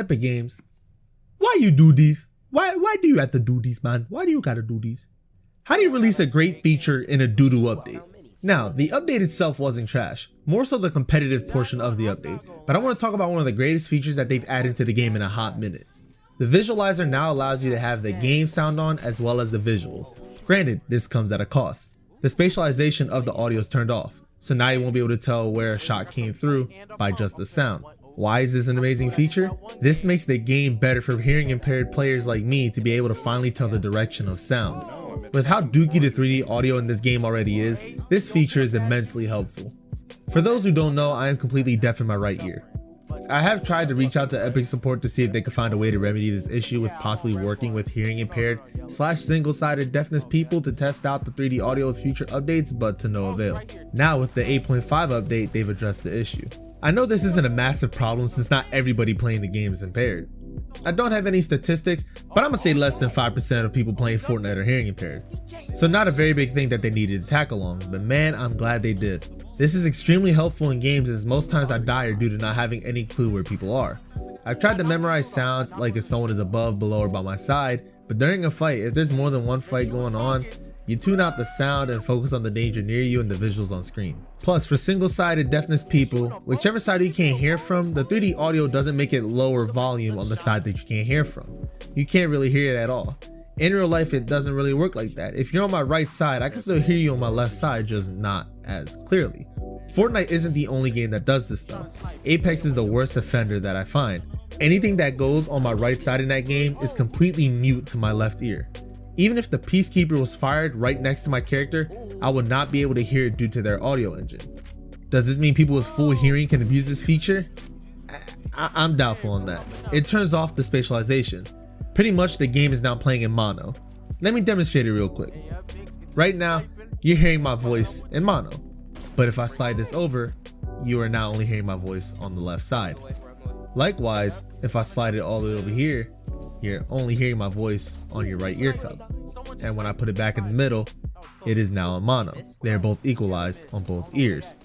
Epic Games, why you do these? Why do you have to do these, man? Why do you gotta do these? How do you release a great feature in a doo-doo update? Now, the update itself wasn't trash, more so the competitive portion of the update, but I want to talk about one of the greatest features that they've added to the game in a hot minute. The visualizer now allows you to have the game sound on as well as the visuals. Granted, this comes at a cost. The spatialization of the audio is turned off, so now you won't be able to tell where a shot came through by just the sound. Why is this an amazing feature? This makes the game better for hearing impaired players like me to be able to finally tell the direction of sound. With how dookie the 3D audio in this game already is, this feature is immensely helpful. For those who don't know, I am completely deaf in my right ear. I have tried to reach out to Epic support to see if they could find a way to remedy this issue with possibly working with hearing impaired / single-sided deafness people to test out the 3D audio with future updates, but to no avail. Now with the 8.5 update, they've addressed the issue. I know this isn't a massive problem since not everybody playing the game is impaired. I don't have any statistics, but I'm gonna say less than 5% of people playing Fortnite are hearing impaired. So not a very big thing that they needed to tackle on, but man, I'm glad they did. This is extremely helpful in games as most times I die are due to not having any clue where people are. I've tried to memorize sounds like if someone is above, below, or by my side, but during a fight, if there's more than one fight going on, you tune out the sound and focus on the danger near you and the visuals on screen. Plus, for single-sided deafness people, whichever side you can't hear from, the 3D audio doesn't make it lower volume on the side that you can't hear from. You can't really hear it at all. In real life, it doesn't really work like that. If you're on my right side, I can still hear you on my left side, just not as clearly. Fortnite isn't the only game that does this though. Apex is the worst offender that I find. Anything that goes on my right side in that game is completely mute to my left ear. Even if the Peacekeeper was fired right next to my character, I would not be able to hear it due to their audio engine. Does this mean people with full hearing can abuse this feature? I'm doubtful on that. It turns off the spatialization. Pretty much the game is now playing in mono. Let me demonstrate it real quick. Right now, you're hearing my voice in mono. But if I slide this over, you are now only hearing my voice on the left side. Likewise, if I slide it all the way over here, you're only hearing my voice on your right ear cup. And when I put it back in the middle, it is now in mono. They are both equalized on both ears.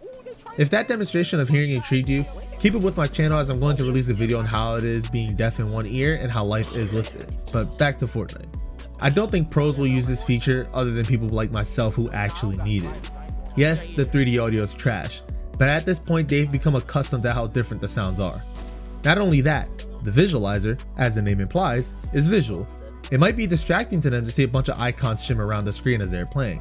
If that demonstration of hearing intrigued you, keep it with my channel as I'm going to release a video on how it is being deaf in one ear and how life is with it. But back to Fortnite. I don't think pros will use this feature other than people like myself who actually need it. Yes, the 3D audio is trash, but at this point they've become accustomed to how different the sounds are. Not only that, the visualizer, as the name implies, is visual. It might be distracting to them to see a bunch of icons shimmer around the screen as they're playing.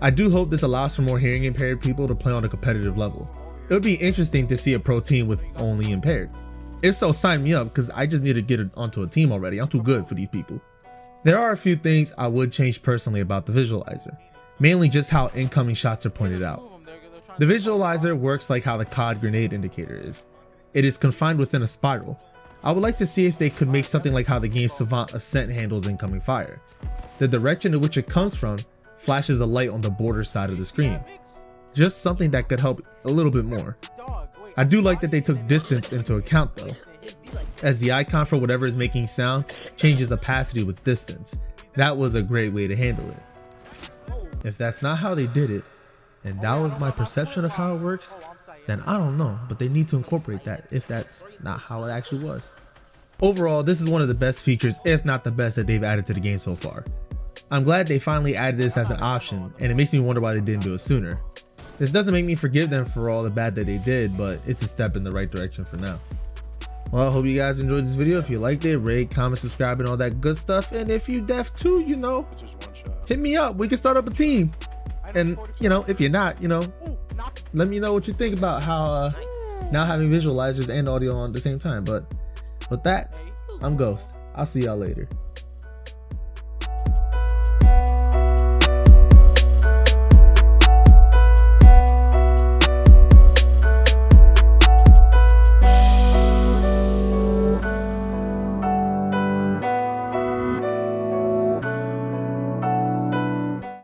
I do hope this allows for more hearing impaired people to play on a competitive level. It would be interesting to see a pro team with only impaired. If so, sign me up because I just need to get it onto a team already. I'm too good for these people. There are a few things I would change personally about the visualizer, mainly just how incoming shots are pointed out. The visualizer works like how the COD grenade indicator is. It is confined within a spiral. I would like to see if they could make something like how the game Savant Ascent handles incoming fire. The direction in which it comes from flashes a light on the border side of the screen. Just something that could help a little bit more. I do like that they took distance into account though, as the icon for whatever is making sound changes opacity with distance. That was a great way to handle it. If that's not how they did it, and that was my perception of how it works, then I don't know, but they need to incorporate that if that's not how it actually was. Overall, this is one of the best features, if not the best, that they've added to the game so far. I'm glad they finally added this as an option, and it makes me wonder why they didn't do it sooner. This doesn't make me forgive them for all the bad that they did, but it's a step in the right direction for now. Well, I hope you guys enjoyed this video. If you liked it, rate, comment, subscribe, and all that good stuff. And if you deaf too, you know, hit me up. We can start up a team. And, you know, if you're not, you know, let me know what you think about how now having visualizers and audio on at the same time. But with that, I'm Ghost. I'll see y'all later.